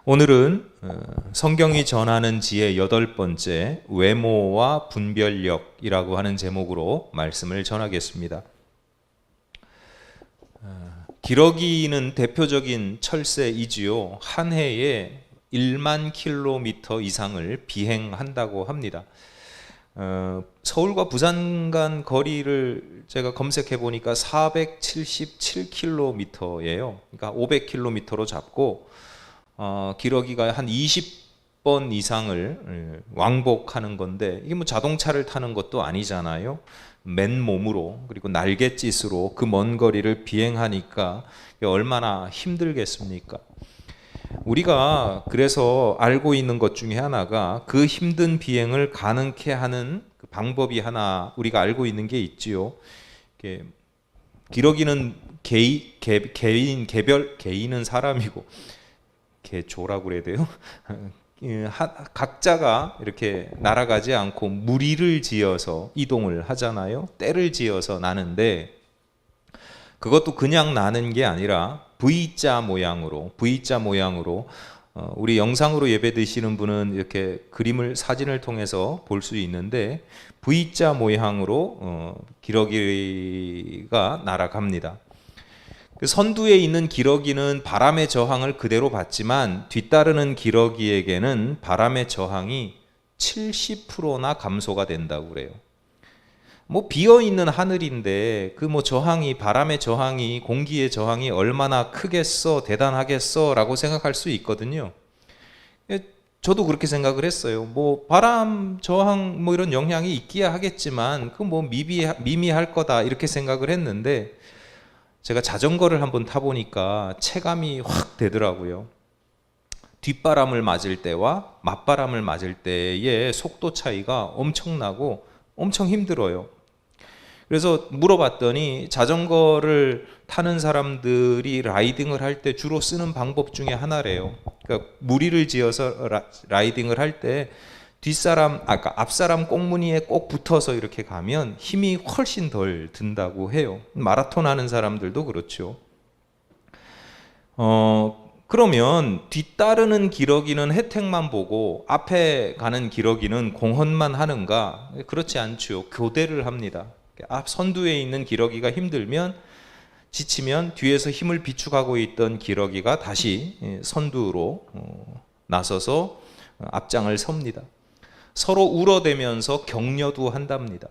오늘은 성경이 전하는 지혜 8번째 외모와 분별력이라고 하는 제목으로 말씀을 전하겠습니다. 기러기는 대표적인 철새이지요. 한 해에 1만 킬로미터 이상을 비행한다고 합니다. 서울과 부산 간 거리를 제가 검색해 보니까 477km예요. 그러니까 500km로 잡고 기러기가 한 20번 이상을 왕복하는 건데, 이게 뭐 자동차를 타는 것도 아니잖아요. 맨몸으로, 그리고 날갯짓으로 그 먼 거리를 비행하니까 얼마나 힘들겠습니까? 우리가 그래서 알고 있는 것 중에 하나가, 그 힘든 비행을 가능케 하는 그 방법이 하나 우리가 알고 있는 게 있지요. 기러기는 개인은 사람이고, 개조라고 그래야 돼요. 각자가 이렇게 날아가지 않고 무리를 지어서 이동을 하잖아요. 떼를 지어서 나는데, 그것도 그냥 나는 게 아니라 V자 모양으로 우리 영상으로 예배 드시는 분은 이렇게 사진을 통해서 볼 수 있는데, V자 모양으로 기러기가 날아갑니다. 선두에 있는 기러기는 바람의 저항을 그대로 받지만, 뒤따르는 기러기에게는 바람의 저항이 70%나 감소가 된다고 그래요. 뭐 비어 있는 하늘인데 그 바람의 저항이, 공기의 저항이 얼마나 크겠어, 대단하겠어 라고 생각할 수 있거든요. 저도 그렇게 생각을 했어요. 뭐 바람 저항 이런 영향이 있기야 하겠지만 그 미미할 거다 이렇게 생각을 했는데, 제가 자전거를 한번 타보니까 체감이 확 되더라고요. 뒷바람을 맞을 때와 맞바람을 맞을 때의 속도 차이가 엄청나고 엄청 힘들어요. 그래서 물어봤더니, 자전거를 타는 사람들이 라이딩을 할 때 주로 쓰는 방법 중에 하나래요. 그러니까 무리를 지어서 라이딩을 할 때 앞사람 꽁무니에 꼭 붙어서 이렇게 가면 힘이 훨씬 덜 든다고 해요. 마라톤 하는 사람들도 그렇죠. 그러면 뒤따르는 기러기는 혜택만 보고 앞에 가는 기러기는 공헌만 하는가? 그렇지 않죠. 교대를 합니다. 앞 선두에 있는 기러기가 힘들면, 지치면 뒤에서 힘을 비축하고 있던 기러기가 다시 선두로 나서서 앞장을 섭니다. 서로 울어대면서 격려도 한답니다.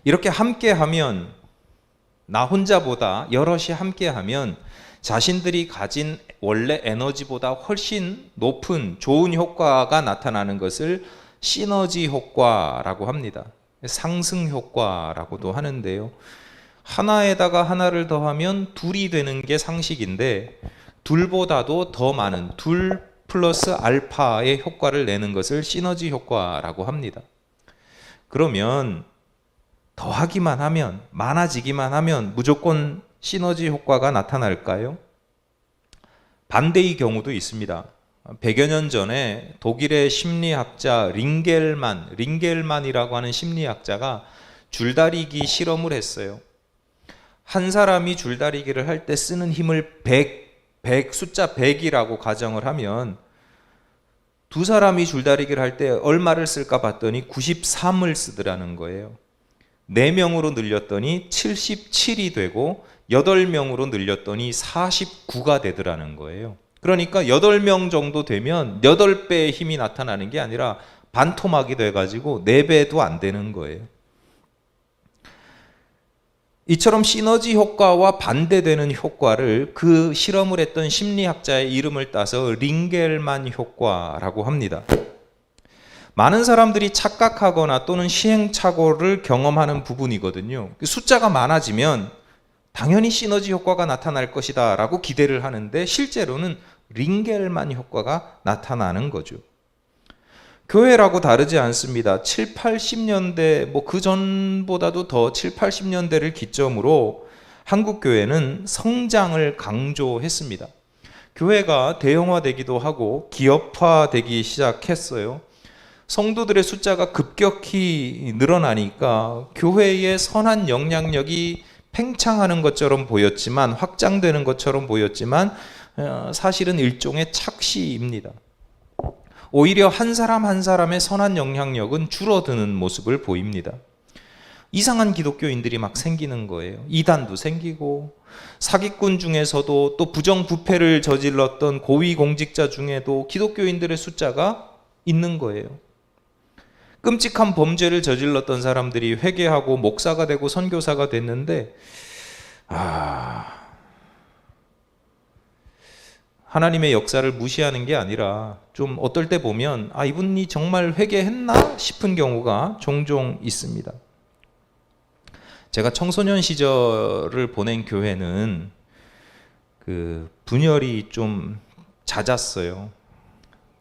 이렇게 함께하면, 나 혼자보다 여럿이 함께하면 자신들이 가진 원래 에너지보다 훨씬 높은 좋은 효과가 나타나는 것을 시너지 효과라고 합니다. 상승 효과라고도 하는데요. 하나에다가 하나를 더하면 둘이 되는 게 상식인데, 둘보다도 더 많은 둘 플러스 알파의 효과를 내는 것을 시너지 효과라고 합니다. 그러면 더하기만 하면, 많아지기만 하면 무조건 시너지 효과가 나타날까요? 반대의 경우도 있습니다. 100여 년 전에 독일의 심리학자 링겔만이라고 하는 심리학자가 줄다리기 실험을 했어요. 한 사람이 줄다리기를 할 때 쓰는 힘을 숫자 100이라고 가정을 하면, 두 사람이 줄다리기를 할 때 얼마를 쓸까 봤더니 93을 쓰더라는 거예요. 4명으로 늘렸더니 77이 되고, 8명으로 늘렸더니 49가 되더라는 거예요. 그러니까 8명 정도 되면 8배의 힘이 나타나는 게 아니라 반토막이 돼가지고 4배도 안 되는 거예요. 이처럼 시너지 효과와 반대되는 효과를 그 실험을 했던 심리학자의 이름을 따서 링겔만 효과라고 합니다. 많은 사람들이 착각하거나 또는 시행착오를 경험하는 부분이거든요. 숫자가 많아지면 당연히 시너지 효과가 나타날 것이다 라고 기대를 하는데, 실제로는 링겔만 효과가 나타나는 거죠. 교회라고 다르지 않습니다. 7, 80년대, 그 전보다도 더 7, 80년대를 기점으로 한국 교회는 성장을 강조했습니다. 교회가 대형화되기도 하고 기업화되기 시작했어요. 성도들의 숫자가 급격히 늘어나니까 교회의 선한 영향력이 팽창하는 것처럼 보였지만, 확장되는 것처럼 보였지만, 사실은 일종의 착시입니다. 오히려 한 사람 한 사람의 선한 영향력은 줄어드는 모습을 보입니다. 이상한 기독교인들이 막 생기는 거예요. 이단도 생기고, 사기꾼 중에서도 또 부정부패를 저질렀던 고위공직자 중에도 기독교인들의 숫자가 있는 거예요. 끔찍한 범죄를 저질렀던 사람들이 회개하고 목사가 되고 선교사가 됐는데, 하나님의 역사를 무시하는 게 아니라 좀 어떨 때 보면 이분이 정말 회개했나 싶은 경우가 종종 있습니다. 제가 청소년 시절을 보낸 교회는 그 분열이 좀 잦았어요.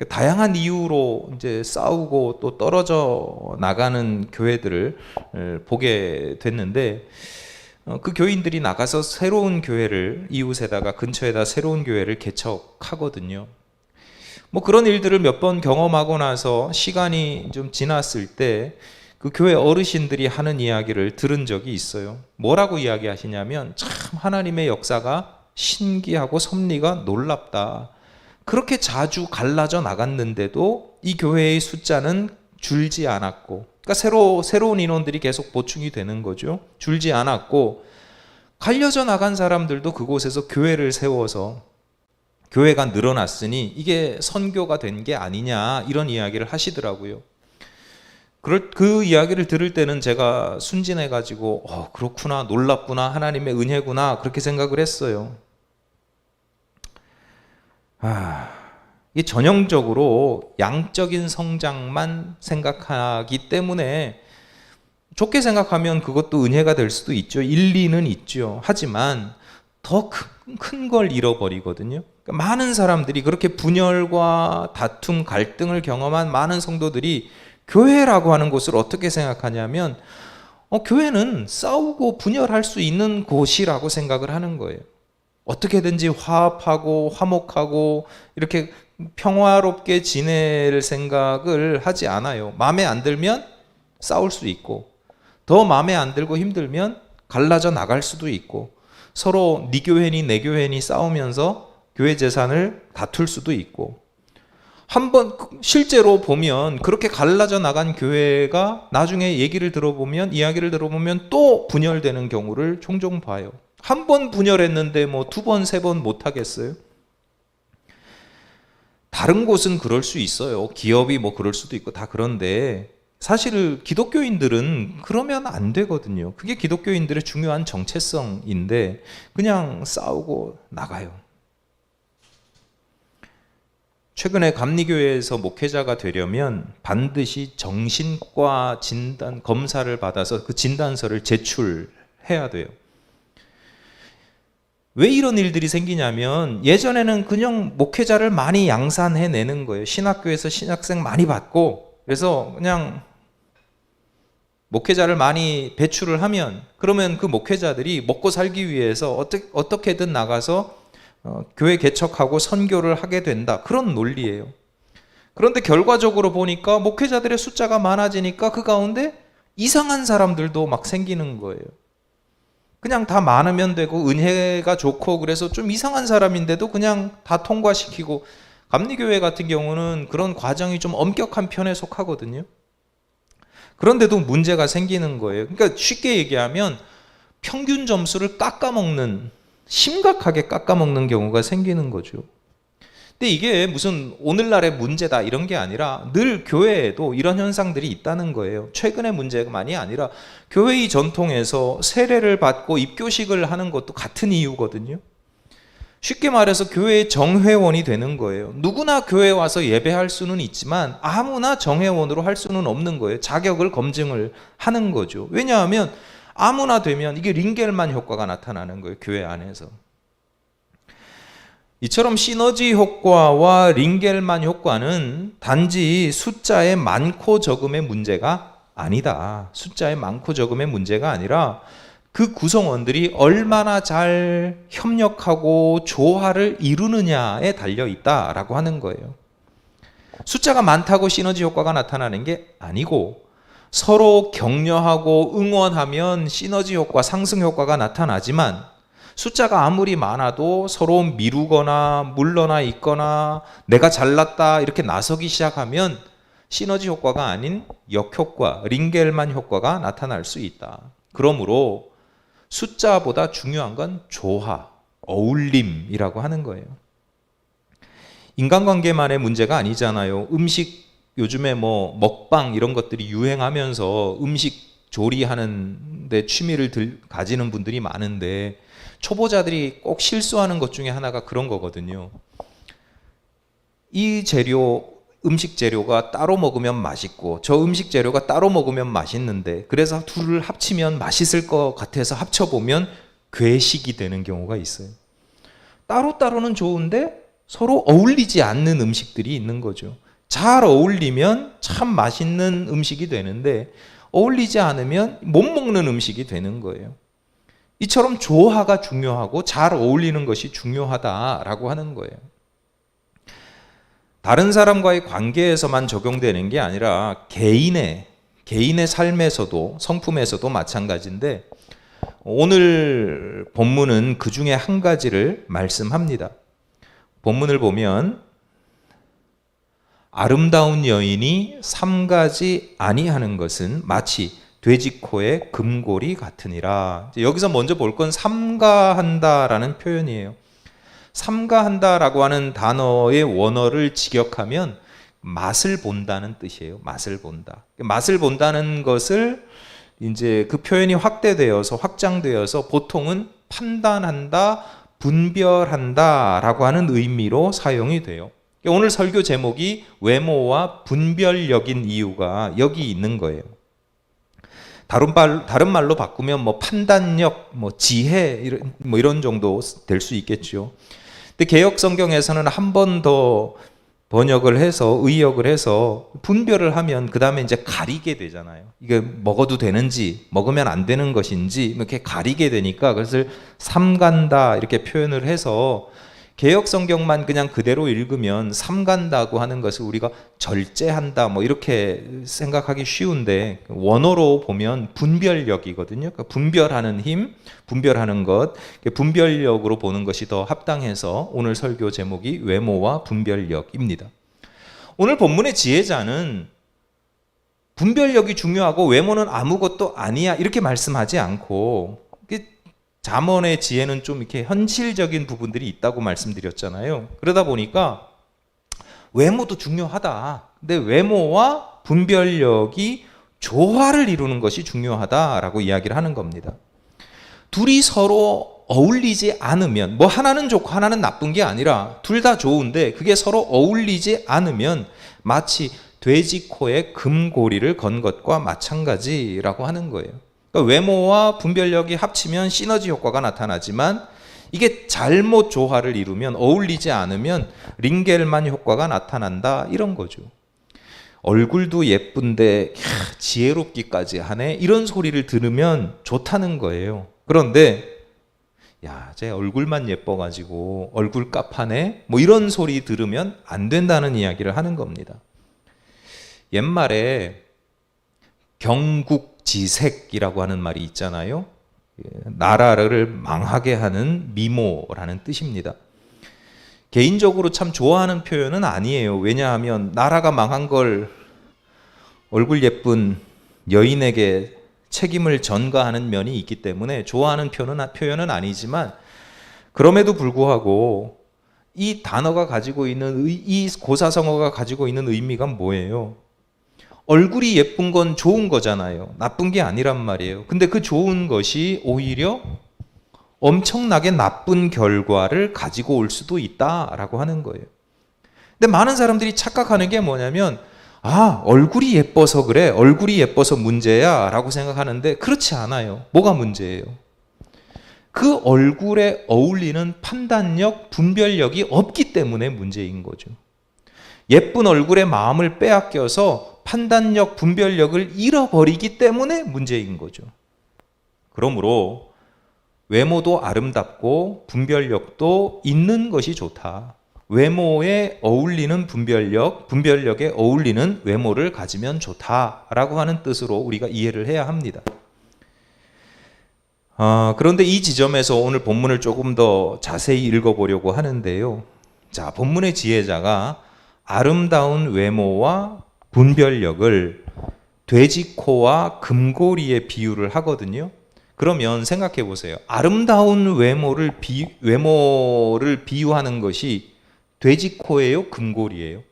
다양한 이유로 이제 싸우고 또 떨어져 나가는 교회들을 보게 됐는데, 그 교인들이 나가서 새로운 교회를, 이웃에다가 근처에다 새로운 교회를 개척하거든요. 뭐 그런 일들을 몇 번 경험하고 나서 시간이 좀 지났을 때 그 교회 어르신들이 하는 이야기를 들은 적이 있어요. 뭐라고 이야기하시냐면, 참 하나님의 역사가 신기하고 섭리가 놀랍다. 그렇게 자주 갈라져 나갔는데도 이 교회의 숫자는 줄지 않았고, 그러니까 새로운 인원들이 계속 보충이 되는 거죠. 줄지 않았고, 갈려져 나간 사람들도 그곳에서 교회를 세워서 교회가 늘어났으니 이게 선교가 된 게 아니냐, 이런 이야기를 하시더라고요. 그 이야기를 들을 때는 제가 순진해가지고 그렇구나, 놀랍구나, 하나님의 은혜구나, 그렇게 생각을 했어요. 이게 전형적으로 양적인 성장만 생각하기 때문에, 좋게 생각하면 그것도 은혜가 될 수도 있죠. 일리는 있죠. 하지만 더 큰 걸 잃어버리거든요. 그러니까 많은 사람들이, 그렇게 분열과 다툼, 갈등을 경험한 많은 성도들이 교회라고 하는 곳을 어떻게 생각하냐면, 교회는 싸우고 분열할 수 있는 곳이라고 생각을 하는 거예요. 어떻게든지 화합하고 화목하고 이렇게 평화롭게 지낼 생각을 하지 않아요. 마음에 안 들면 싸울 수 있고, 더 마음에 안 들고 힘들면 갈라져 나갈 수도 있고, 서로 네 교회니 내 교회니 싸우면서 교회 재산을 다툴 수도 있고, 한번 실제로 보면 그렇게 갈라져 나간 교회가 나중에 이야기를 들어보면 또 분열되는 경우를 종종 봐요. 한 번 분열했는데 뭐 두 번, 세 번 못 하겠어요? 다른 곳은 그럴 수 있어요. 기업이 뭐 그럴 수도 있고 다 그런데, 사실 기독교인들은 그러면 안 되거든요. 그게 기독교인들의 중요한 정체성인데 그냥 싸우고 나가요. 최근에 감리교회에서 목회자가 되려면 반드시 정신과 진단 검사를 받아서 그 진단서를 제출해야 돼요. 왜 이런 일들이 생기냐면, 예전에는 그냥 목회자를 많이 양산해내는 거예요. 신학교에서 신학생 많이 받고, 그래서 그냥 목회자를 많이 배출을 하면, 그러면 그 목회자들이 먹고 살기 위해서 어떻게든 나가서 교회 개척하고 선교를 하게 된다, 그런 논리예요. 그런데 결과적으로 보니까 목회자들의 숫자가 많아지니까 그 가운데 이상한 사람들도 막 생기는 거예요. 그냥 다 많으면 되고 은혜가 좋고, 그래서 좀 이상한 사람인데도 그냥 다 통과시키고, 감리교회 같은 경우는 그런 과정이 좀 엄격한 편에 속하거든요. 그런데도 문제가 생기는 거예요. 그러니까 쉽게 얘기하면 평균 점수를 심각하게 깎아먹는 경우가 생기는 거죠. 근데 이게 무슨 오늘날의 문제다 이런 게 아니라 늘 교회에도 이런 현상들이 있다는 거예요. 최근의 문제만이 아니라 교회의 전통에서 세례를 받고 입교식을 하는 것도 같은 이유거든요. 쉽게 말해서 교회의 정회원이 되는 거예요. 누구나 교회에 와서 예배할 수는 있지만 아무나 정회원으로 할 수는 없는 거예요. 자격을 검증을 하는 거죠. 왜냐하면 아무나 되면 이게 링겔만 효과가 나타나는 거예요. 교회 안에서. 이처럼 시너지 효과와 링겔만 효과는 단지 숫자의 많고 적음의 문제가 아니다. 숫자의 많고 적음의 문제가 아니라 그 구성원들이 얼마나 잘 협력하고 조화를 이루느냐에 달려 있다라고 하는 거예요. 숫자가 많다고 시너지 효과가 나타나는 게 아니고, 서로 격려하고 응원하면 시너지 효과, 상승 효과가 나타나지만, 숫자가 아무리 많아도 서로 미루거나 물러나 있거나 내가 잘났다 이렇게 나서기 시작하면 시너지 효과가 아닌 역효과, 링겔만 효과가 나타날 수 있다. 그러므로 숫자보다 중요한 건 조화, 어울림이라고 하는 거예요. 인간관계만의 문제가 아니잖아요. 음식, 요즘에 뭐 먹방 이런 것들이 유행하면서 음식 조리하는 데 취미를 가지는 분들이 많은데 초보자들이 꼭 실수하는 것 중에 하나가 그런 거거든요. 이 재료, 음식 재료가 따로 먹으면 맛있고 저 음식 재료가 따로 먹으면 맛있는데 그래서 둘을 합치면 맛있을 것 같아서 합쳐보면 괴식이 되는 경우가 있어요. 따로따로는 좋은데 서로 어울리지 않는 음식들이 있는 거죠. 잘 어울리면 참 맛있는 음식이 되는데 어울리지 않으면 못 먹는 음식이 되는 거예요. 이처럼 조화가 중요하고 잘 어울리는 것이 중요하다라고 하는 거예요. 다른 사람과의 관계에서만 적용되는 게 아니라 개인의 삶에서도, 성품에서도 마찬가지인데 오늘 본문은 그 중에 한 가지를 말씀합니다. 본문을 보면 아름다운 여인이 삼가지 아니하는 것은 마치 돼지코의 금골이 같으니라. 여기서 먼저 볼 건 삼가한다라는 표현이에요. 삼가한다라고 하는 단어의 원어를 직역하면 맛을 본다는 뜻이에요. 맛을 본다. 맛을 본다는 것을 이제 그 표현이 확장되어서 보통은 판단한다, 분별한다라고 하는 의미로 사용이 돼요. 오늘 설교 제목이 외모와 분별력인 이유가 여기 있는 거예요. 다른 말로 바꾸면 뭐 판단력, 뭐 지혜 이런 정도 될 수 있겠죠. 근데 개역 성경에서는 한 번 더 번역을 해서 의역을 해서 분별을 하면 그 다음에 이제 가리게 되잖아요. 이게 먹어도 되는지 먹으면 안 되는 것인지 이렇게 가리게 되니까 그것을 삼간다 이렇게 표현을 해서 개역 성경만 그냥 그대로 읽으면 삼간다고 하는 것을 우리가 절제한다 뭐 이렇게 생각하기 쉬운데 원어로 보면 분별력이거든요. 그러니까 분별하는 힘, 분별하는 것, 분별력으로 보는 것이 더 합당해서 오늘 설교 제목이 외모와 분별력입니다. 오늘 본문의 지혜자는 분별력이 중요하고 외모는 아무것도 아니야 이렇게 말씀하지 않고 잠언의 지혜는 좀 이렇게 현실적인 부분들이 있다고 말씀드렸잖아요. 그러다 보니까 외모도 중요하다. 근데 외모와 분별력이 조화를 이루는 것이 중요하다라고 이야기를 하는 겁니다. 둘이 서로 어울리지 않으면 뭐 하나는 좋고 하나는 나쁜 게 아니라 둘 다 좋은데 그게 서로 어울리지 않으면 마치 돼지 코에 금고리를 건 것과 마찬가지라고 하는 거예요. 그러니까 외모와 분별력이 합치면 시너지 효과가 나타나지만 이게 잘못 조화를 이루면 어울리지 않으면 링겔만 효과가 나타난다 이런 거죠. 얼굴도 예쁜데 지혜롭기까지 하네 이런 소리를 들으면 좋다는 거예요. 그런데 야, 쟤 얼굴만 예뻐가지고 얼굴 깝하네 뭐 이런 소리 들으면 안 된다는 이야기를 하는 겁니다. 옛말에 경국지색이라고 하는 말이 있잖아요. 나라를 망하게 하는 미모라는 뜻입니다. 개인적으로 참 좋아하는 표현은 아니에요. 왜냐하면 나라가 망한 걸 얼굴 예쁜 여인에게 책임을 전가하는 면이 있기 때문에 좋아하는 표현은 아니지만 그럼에도 불구하고 이 단어가 가지고 있는 이 고사성어가 가지고 있는 의미가 뭐예요? 얼굴이 예쁜 건 좋은 거잖아요. 나쁜 게 아니란 말이에요. 근데 그 좋은 것이 오히려 엄청나게 나쁜 결과를 가지고 올 수도 있다라고 하는 거예요. 근데 많은 사람들이 착각하는 게 뭐냐면 얼굴이 예뻐서 그래. 얼굴이 예뻐서 문제야 라고 생각하는데 그렇지 않아요. 뭐가 문제예요? 그 얼굴에 어울리는 판단력, 분별력이 없기 때문에 문제인 거죠. 예쁜 얼굴에 마음을 빼앗겨서 판단력, 분별력을 잃어버리기 때문에 문제인 거죠. 그러므로 외모도 아름답고 분별력도 있는 것이 좋다. 외모에 어울리는 분별력, 분별력에 어울리는 외모를 가지면 좋다라고 하는 뜻으로 우리가 이해를 해야 합니다. 그런데 이 지점에서 오늘 본문을 조금 더 자세히 읽어보려고 하는데요. 자, 본문의 지혜자가 아름다운 외모와 분별력을 돼지코와 금고리에 비유를 하거든요. 그러면 생각해 보세요. 아름다운 외모를 비유하는 것이 돼지코예요? 금고리예요?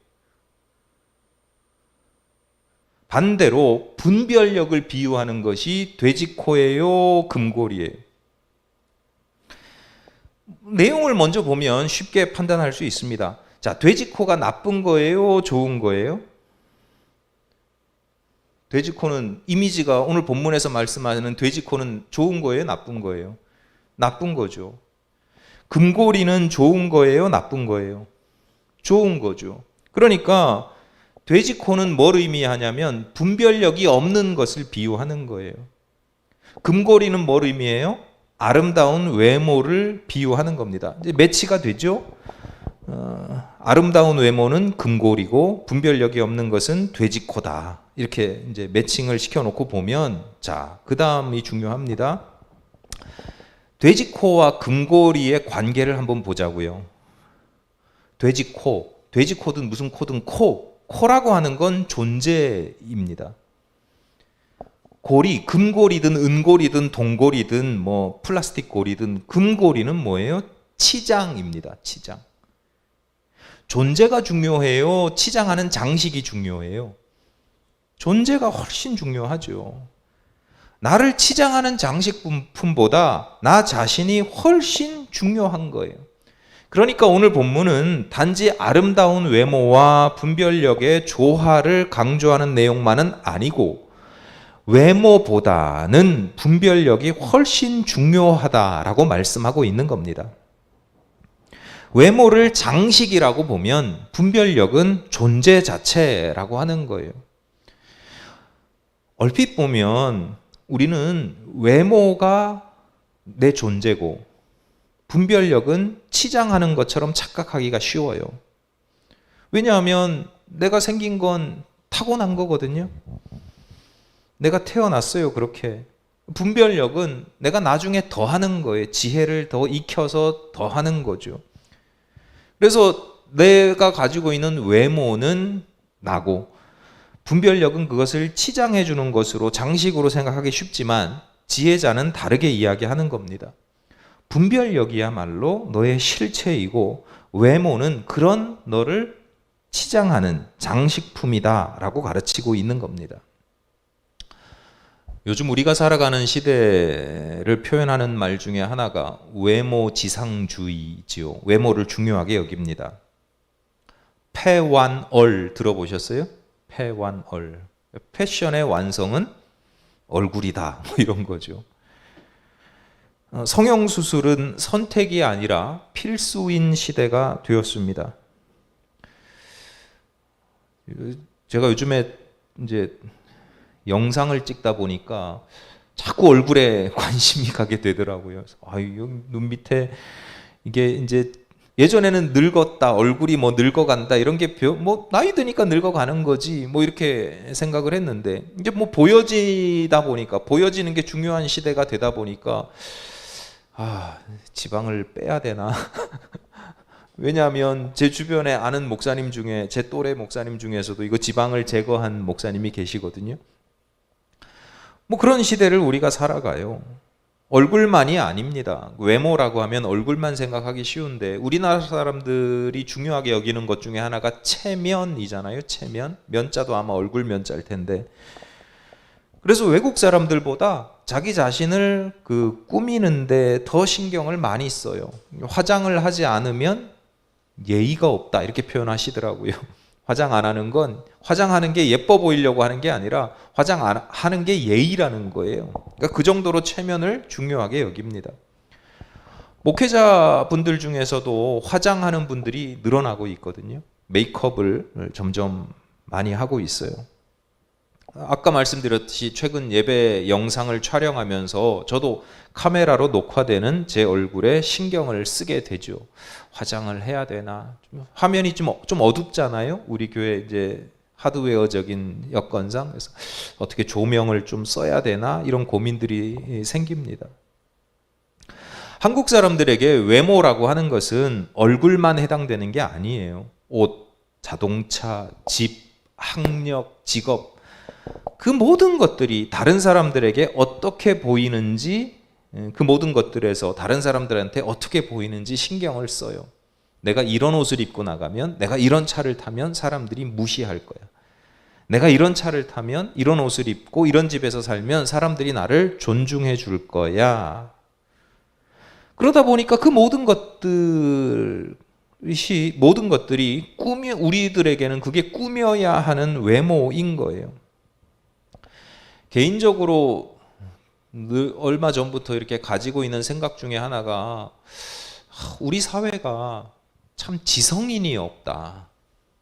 반대로 분별력을 비유하는 것이 돼지코예요? 금고리예요? 내용을 먼저 보면 쉽게 판단할 수 있습니다. 자, 돼지코가 나쁜 거예요? 좋은 거예요? 돼지코는 이미지가 오늘 본문에서 말씀하는 돼지코는 좋은 거예요? 나쁜 거예요? 나쁜 거죠. 금고리는 좋은 거예요? 나쁜 거예요? 좋은 거죠. 그러니까 돼지코는 뭘 의미하냐면 분별력이 없는 것을 비유하는 거예요. 금고리는 뭘 의미해요? 아름다운 외모를 비유하는 겁니다. 이제 매치가 되죠? 아름다운 외모는 금고리고 분별력이 없는 것은 돼지코다. 이렇게 이제 매칭을 시켜놓고 보면, 자, 그 다음이 중요합니다. 돼지코와 금고리의 관계를 한번 보자고요. 돼지코든 무슨 코든 코라고 하는 건 존재입니다. 고리, 금고리든 은고리든 동고리든 뭐 플라스틱 고리든 금고리는 뭐예요? 치장입니다. 치장. 존재가 중요해요? 치장하는 장식이 중요해요? 존재가 훨씬 중요하죠. 나를 치장하는 장식품보다 나 자신이 훨씬 중요한 거예요. 그러니까 오늘 본문은 단지 아름다운 외모와 분별력의 조화를 강조하는 내용만은 아니고 외모보다는 분별력이 훨씬 중요하다라고 말씀하고 있는 겁니다. 외모를 장식이라고 보면 분별력은 존재 자체라고 하는 거예요. 얼핏 보면 우리는 외모가 내 존재고 분별력은 치장하는 것처럼 착각하기가 쉬워요. 왜냐하면 내가 생긴 건 타고난 거거든요. 내가 태어났어요, 그렇게. 분별력은 내가 나중에 더 하는 거예요. 지혜를 더 익혀서 더 하는 거죠. 그래서 내가 가지고 있는 외모는 나고 분별력은 그것을 치장해 주는 것으로 장식으로 생각하기 쉽지만 지혜자는 다르게 이야기하는 겁니다. 분별력이야말로 너의 실체이고 외모는 그런 너를 치장하는 장식품이다라고 가르치고 있는 겁니다. 요즘 우리가 살아가는 시대를 표현하는 말 중에 하나가 외모지상주의지요. 외모를 중요하게 여깁니다. 패완얼 들어보셨어요? 패완얼. 패션의 완성은 얼굴이다. 뭐 이런 거죠. 성형수술은 선택이 아니라 필수인 시대가 되었습니다. 제가 요즘에 이제 영상을 찍다 보니까 자꾸 얼굴에 관심이 가게 되더라고요. 눈 밑에 이게 이제 예전에는 늙었다, 얼굴이 뭐 늙어간다 이런 게 뭐 나이 드니까 늙어가는 거지 뭐 이렇게 생각을 했는데 이제 뭐 보여지다 보니까 보여지는 게 중요한 시대가 되다 보니까 지방을 빼야 되나? 왜냐하면 제 주변에 아는 목사님 중에 제 또래 목사님 중에서도 이거 지방을 제거한 목사님이 계시거든요. 뭐 그런 시대를 우리가 살아가요. 얼굴만이 아닙니다. 외모라고 하면 얼굴만 생각하기 쉬운데 우리나라 사람들이 중요하게 여기는 것 중에 하나가 체면이잖아요. 체면. 면자도 아마 얼굴 면자일 텐데. 그래서 외국 사람들보다 자기 자신을 꾸미는데 더 신경을 많이 써요. 화장을 하지 않으면 예의가 없다 이렇게 표현하시더라고요. 화장 안 하는 건 화장하는 게 예뻐 보이려고 하는 게 아니라 화장 안 하는 게 예의라는 거예요. 그러니까 그 정도로 체면을 중요하게 여깁니다. 목회자분들 중에서도 화장하는 분들이 늘어나고 있거든요. 메이크업을 점점 많이 하고 있어요. 아까 말씀드렸듯이 최근 예배 영상을 촬영하면서 저도 카메라로 녹화되는 제 얼굴에 신경을 쓰게 되죠. 화장을 해야 되나? 화면이 좀 어둡잖아요. 우리 교회 이제 하드웨어적인 여건상 그래서 어떻게 조명을 좀 써야 되나 이런 고민들이 생깁니다. 한국 사람들에게 외모라고 하는 것은 얼굴만 해당되는 게 아니에요. 옷, 자동차, 집, 학력, 직업, 그 모든 것들이 다른 사람들에게 어떻게 보이는지, 그 모든 것들에서 다른 사람들한테 어떻게 보이는지 신경을 써요. 내가 이런 옷을 입고 나가면, 내가 이런 차를 타면 사람들이 무시할 거야. 내가 이런 차를 타면, 이런 옷을 입고 이런 집에서 살면 사람들이 나를 존중해 줄 거야. 그러다 보니까 그 모든 것들이 우리들에게는 그게 꾸며야 하는 외모인 거예요. 개인적으로 얼마 전부터 이렇게 가지고 있는 생각 중에 하나가, 우리 사회가 참 지성인이 없다.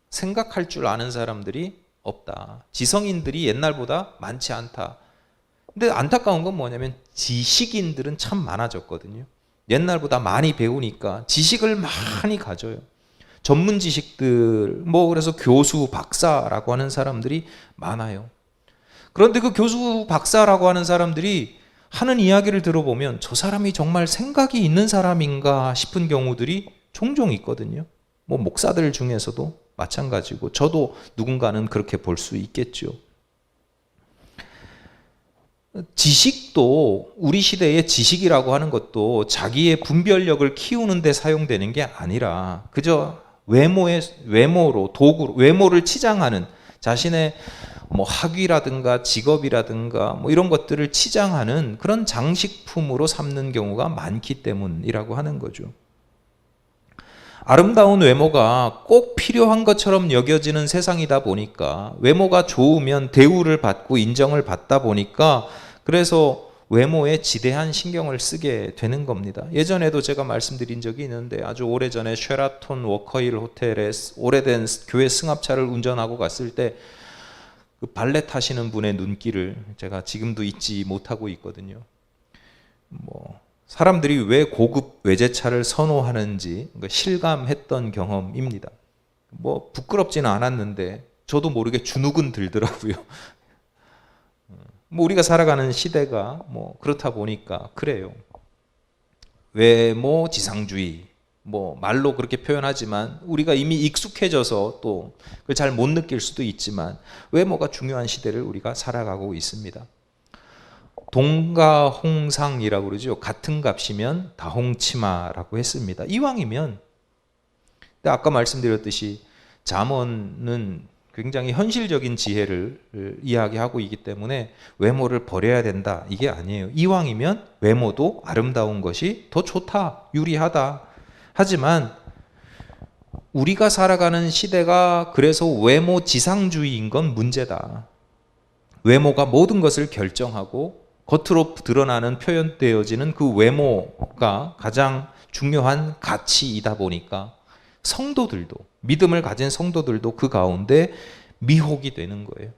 생각할 줄 아는 사람들이 없다. 지성인들이 옛날보다 많지 않다. 근데 안타까운 건 뭐냐면 지식인들은 참 많아졌거든요. 옛날보다 많이 배우니까 지식을 많이 가져요. 전문 지식들, 그래서 교수, 박사라고 하는 사람들이 많아요. 그런데 그 교수, 박사라고 하는 사람들이 하는 이야기를 들어보면 저 사람이 정말 생각이 있는 사람인가 싶은 경우들이 종종 있거든요. 목사들 중에서도 마찬가지고, 저도 누군가는 그렇게 볼 수 있겠죠. 지식도, 우리 시대의 지식이라고 하는 것도 자기의 분별력을 키우는 데 사용되는 게 아니라 그저 외모로, 도구로, 외모를 치장하는, 자신의 학위라든가 직업이라든가 이런 것들을 치장하는 그런 장식품으로 삼는 경우가 많기 때문이라고 하는 거죠. 아름다운 외모가 꼭 필요한 것처럼 여겨지는 세상이다 보니까, 외모가 좋으면 대우를 받고 인정을 받다 보니까, 그래서 외모에 지대한 신경을 쓰게 되는 겁니다. 예전에도 제가 말씀드린 적이 있는데, 아주 오래전에 쉐라톤 워커힐 호텔에 오래된 교회 승합차를 운전하고 갔을 때 그 발렛 하시는 분의 눈길을 제가 지금도 잊지 못하고 있거든요. 사람들이 왜 고급 외제차를 선호하는지 실감했던 경험입니다. 부끄럽지는 않았는데 저도 모르게 주눅은 들더라고요. 우리가 살아가는 시대가 그렇다 보니까 그래요. 외모 지상주의, 말로 그렇게 표현하지만 우리가 이미 익숙해져서 또 그걸 잘 못 느낄 수도 있지만 외모가 중요한 시대를 우리가 살아가고 있습니다. 동가홍상이라고 그러죠. 같은 값이면 다홍치마라고 했습니다. 이왕이면, 근데 아까 말씀드렸듯이 잠언은 굉장히 현실적인 지혜를 이야기하고 있기 때문에 외모를 버려야 된다, 이게 아니에요. 이왕이면 외모도 아름다운 것이 더 좋다, 유리하다. 하지만 우리가 살아가는 시대가 그래서 외모 지상주의인 건 문제다. 외모가 모든 것을 결정하고 겉으로 드러나는, 표현되어지는 그 외모가 가장 중요한 가치이다 보니까 성도들도, 믿음을 가진 성도들도 그 가운데 미혹이 되는 거예요.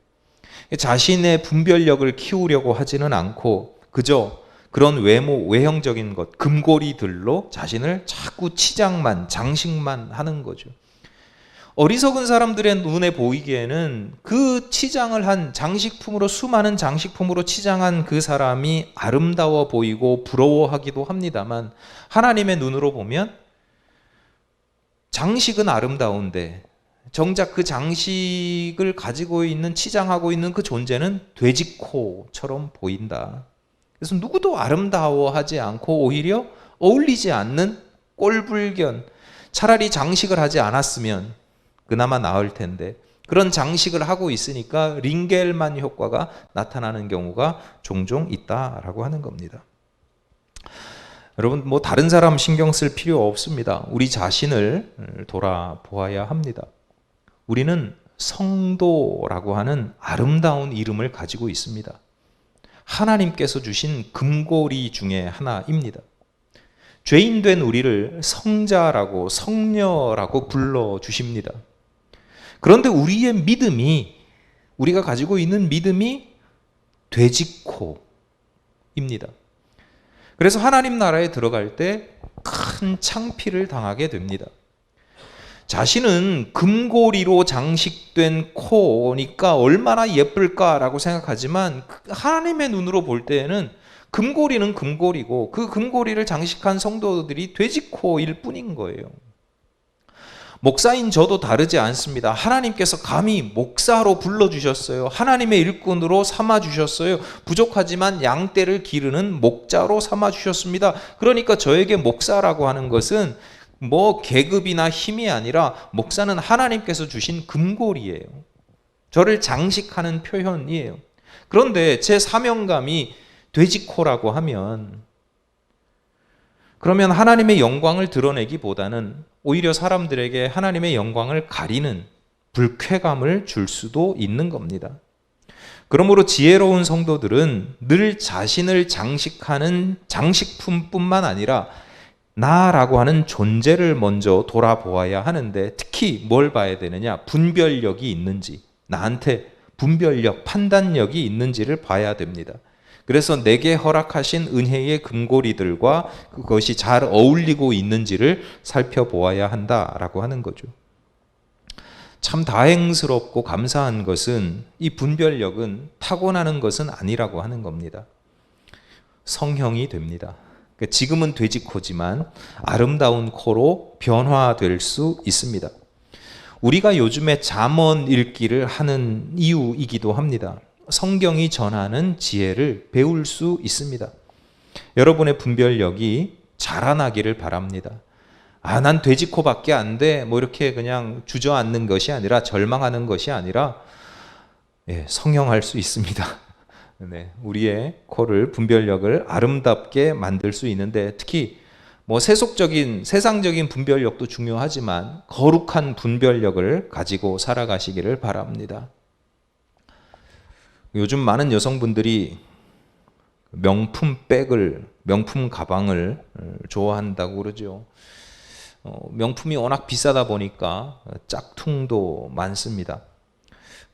자신의 분별력을 키우려고 하지는 않고 그저 그런 외형적인 것, 금고리들로 자신을 자꾸 장식만 하는 거죠. 어리석은 사람들의 눈에 보이기에는 그 치장을 한 장식품으로, 수많은 장식품으로 치장한 그 사람이 아름다워 보이고 부러워하기도 합니다만, 하나님의 눈으로 보면 장식은 아름다운데 정작 그 장식을 가지고 있는, 치장하고 있는 그 존재는 돼지코처럼 보인다. 그래서 누구도 아름다워하지 않고 오히려 어울리지 않는 꼴불견, 차라리 장식을 하지 않았으면 그나마 나을 텐데 그런 장식을 하고 있으니까 링겔만 효과가 나타나는 경우가 종종 있다라고 하는 겁니다. 여러분, 다른 사람 신경 쓸 필요 없습니다. 우리 자신을 돌아보아야 합니다. 우리는 성도라고 하는 아름다운 이름을 가지고 있습니다. 하나님께서 주신 금고리 중에 하나입니다. 죄인된 우리를 성자라고, 성녀라고 불러주십니다. 그런데 우리의 믿음이, 우리가 가지고 있는 믿음이 돼지코입니다. 그래서 하나님 나라에 들어갈 때 큰 창피를 당하게 됩니다. 자신은 금고리로 장식된 코니까 얼마나 예쁠까라고 생각하지만 하나님의 눈으로 볼 때에는 금고리는 금고리고 그 금고리를 장식한 성도들이 돼지코일 뿐인 거예요. 목사인 저도 다르지 않습니다. 하나님께서 감히 목사로 불러주셨어요. 하나님의 일꾼으로 삼아주셨어요. 부족하지만 양떼를 기르는 목자로 삼아주셨습니다. 그러니까 저에게 목사라고 하는 것은 뭐 계급이나 힘이 아니라 목사는 하나님께서 주신 금고리예요. 저를 장식하는 표현이에요. 그런데 제 사명감이 돼지코라고 하면 그러면 하나님의 영광을 드러내기보다는 오히려 사람들에게 하나님의 영광을 가리는 불쾌감을 줄 수도 있는 겁니다. 그러므로 지혜로운 성도들은 늘 자신을 장식하는 장식품뿐만 아니라 나라고 하는 존재를 먼저 돌아보아야 하는데, 특히 뭘 봐야 되느냐? 분별력이 있는지, 나한테 분별력, 판단력이 있는지를 봐야 됩니다. 그래서 내게 허락하신 은혜의 금고리들과 그것이 잘 어울리고 있는지를 살펴보아야 한다라고 하는 거죠. 참 다행스럽고 감사한 것은 이 분별력은 타고나는 것은 아니라고 하는 겁니다. 성형이 됩니다. 지금은 돼지코지만 아름다운 코로 변화될 수 있습니다. 우리가 요즘에 잠언 읽기를 하는 이유이기도 합니다. 성경이 전하는 지혜를 배울 수 있습니다. 여러분의 분별력이 자라나기를 바랍니다. 난 돼지코밖에 안 돼. 뭐 이렇게 그냥 주저앉는 것이 아니라, 절망하는 것이 아니라, 성형할 수 있습니다. 네, 우리의 코를, 분별력을 아름답게 만들 수 있는데, 특히 뭐 세상적인 분별력도 중요하지만 거룩한 분별력을 가지고 살아가시기를 바랍니다. 요즘 많은 여성분들이 명품 백을, 명품 가방을 좋아한다고 그러죠. 명품이 워낙 비싸다 보니까 짝퉁도 많습니다.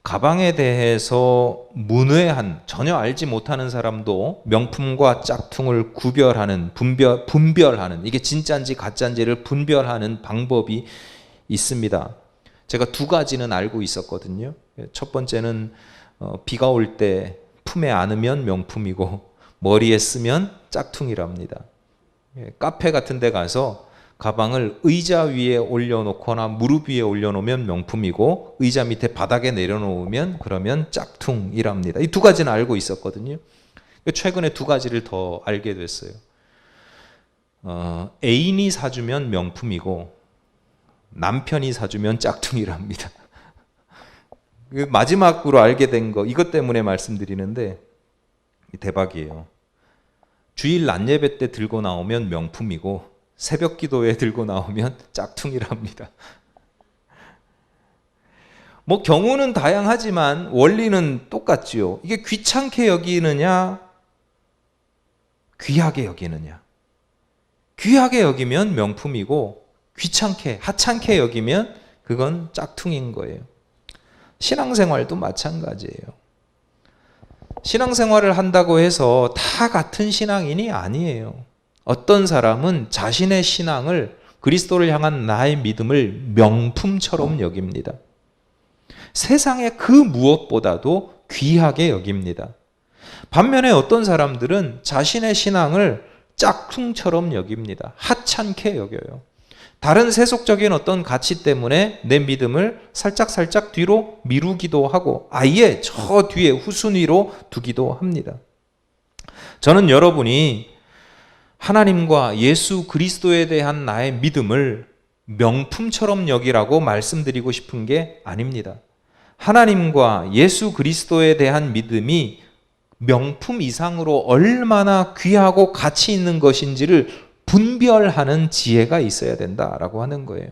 가방에 대해서 문외한, 전혀 알지 못하는 사람도 명품과 짝퉁을 구별하는, 분별하는, 이게 진짜인지 가짜인지를 분별하는 방법이 있습니다. 제가 두 가지는 알고 있었거든요. 첫 번째는 비가 올 때 품에 안으면 명품이고 머리에 쓰면 짝퉁이랍니다. 카페 같은 데 가서 가방을 의자 위에 올려놓거나 무릎 위에 올려놓으면 명품이고 의자 밑에 바닥에 내려놓으면 그러면 짝퉁이랍니다. 이 두 가지는 알고 있었거든요. 최근에 두 가지를 더 알게 됐어요. 애인이 사주면 명품이고 남편이 사주면 짝퉁이랍니다. 마지막으로 알게 된 거, 이것 때문에 말씀드리는데 대박이에요. 주일 낮 예배 때 들고 나오면 명품이고 새벽 기도에 들고 나오면 짝퉁이랍니다. 뭐 경우는 다양하지만 원리는 똑같지요. 이게 귀찮게 여기느냐, 귀하게 여기느냐. 귀하게 여기면 명품이고 귀찮게, 하찮게 여기면 그건 짝퉁인 거예요. 신앙생활도 마찬가지예요. 신앙생활을 한다고 해서 다 같은 신앙인이 아니에요. 어떤 사람은 자신의 신앙을, 그리스도를 향한 나의 믿음을 명품처럼 여깁니다. 세상의 그 무엇보다도 귀하게 여깁니다. 반면에 어떤 사람들은 자신의 신앙을 짝퉁처럼 여깁니다. 하찮게 여겨요. 다른 세속적인 어떤 가치 때문에 내 믿음을 살짝 뒤로 미루기도 하고 아예 저 뒤에 후순위로 두기도 합니다. 저는 여러분이 하나님과 예수 그리스도에 대한 나의 믿음을 명품처럼 여기라고 말씀드리고 싶은 게 아닙니다. 하나님과 예수 그리스도에 대한 믿음이 명품 이상으로 얼마나 귀하고 가치 있는 것인지를 분별하는 지혜가 있어야 된다라고 하는 거예요.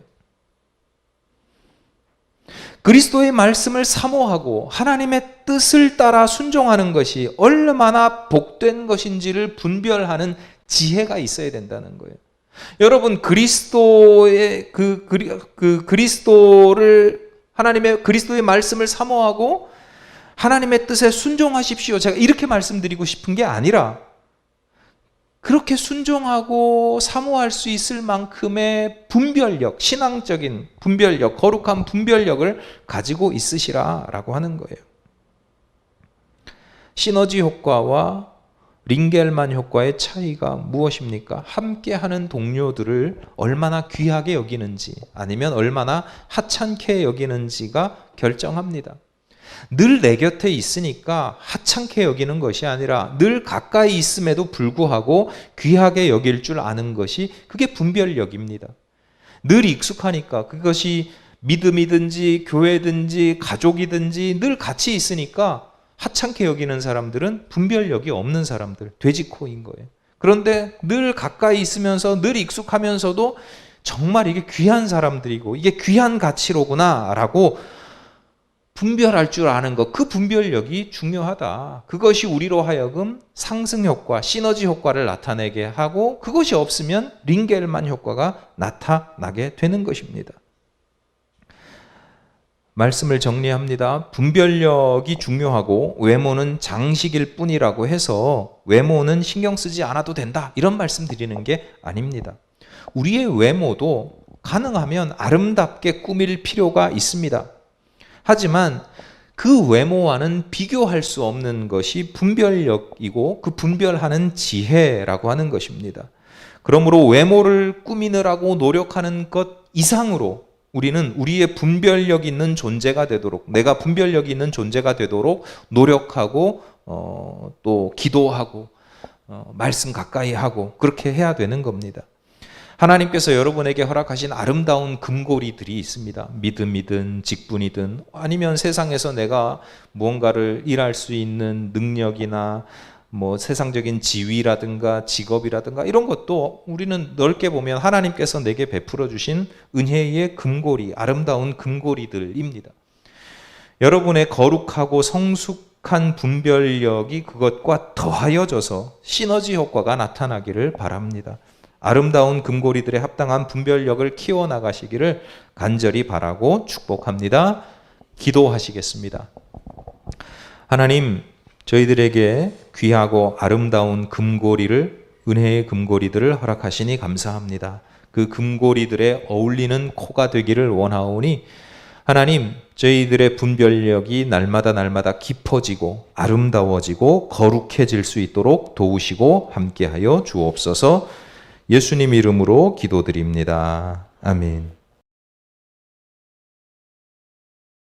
그리스도의 말씀을 사모하고 하나님의 뜻을 따라 순종하는 것이 얼마나 복된 것인지를 분별하는 지혜가 있어야 된다는 거예요. 여러분, 그리스도의 그리스도를, 하나님의 그리스도의 말씀을 사모하고 하나님의 뜻에 순종하십시오. 제가 이렇게 말씀드리고 싶은 게 아니라 그렇게 순종하고 사모할 수 있을 만큼의 분별력, 신앙적인 분별력, 거룩한 분별력을 가지고 있으시라라고 하는 거예요. 시너지 효과와 링겔만 효과의 차이가 무엇입니까? 함께하는 동료들을 얼마나 귀하게 여기는지 아니면 얼마나 하찮게 여기는지가 결정합니다. 늘 내 곁에 있으니까 하찮게 여기는 것이 아니라 늘 가까이 있음에도 불구하고 귀하게 여길 줄 아는 것이 그게 분별력입니다. 늘 익숙하니까 그것이 믿음이든지 교회든지 가족이든지 늘 같이 있으니까 하찮게 여기는 사람들은 분별력이 없는 사람들, 돼지코인 거예요. 그런데 늘 가까이 있으면서 늘 익숙하면서도 정말 이게 귀한 사람들이고 이게 귀한 가치로구나라고 분별할 줄 아는 것, 그 분별력이 중요하다. 그것이 우리로 하여금 상승 효과, 시너지 효과를 나타내게 하고 그것이 없으면 링겔만 효과가 나타나게 되는 것입니다. 말씀을 정리합니다. 분별력이 중요하고 외모는 장식일 뿐이라고 해서 외모는 신경 쓰지 않아도 된다. 이런 말씀 드리는 게 아닙니다. 우리의 외모도 가능하면 아름답게 꾸밀 필요가 있습니다. 하지만 그 외모와는 비교할 수 없는 것이 분별력이고 그 분별하는 지혜라고 하는 것입니다. 그러므로 외모를 꾸미느라고 노력하는 것 이상으로 우리는 우리의 분별력 있는 존재가 되도록, 내가 분별력 있는 존재가 되도록 노력하고 또 기도하고 말씀 가까이 하고 그렇게 해야 되는 겁니다. 하나님께서 여러분에게 허락하신 아름다운 금고리들이 있습니다. 믿음이든 직분이든 아니면 세상에서 내가 무언가를 일할 수 있는 능력이나 뭐 세상적인 지위라든가 직업이라든가 이런 것도 우리는 넓게 보면 하나님께서 내게 베풀어 주신 은혜의 금고리, 아름다운 금고리들입니다. 여러분의 거룩하고 성숙한 분별력이 그것과 더하여져서 시너지 효과가 나타나기를 바랍니다. 아름다운 금고리들에 합당한 분별력을 키워나가시기를 간절히 바라고 축복합니다. 기도하시겠습니다. 하나님, 저희들에게 귀하고 아름다운 금고리를, 은혜의 금고리들을 허락하시니 감사합니다. 그 금고리들에 어울리는 코가 되기를 원하오니 하나님, 저희들의 분별력이 날마다 깊어지고 아름다워지고 거룩해질 수 있도록 도우시고 함께하여 주옵소서. 예수님 이름으로 기도드립니다. 아멘.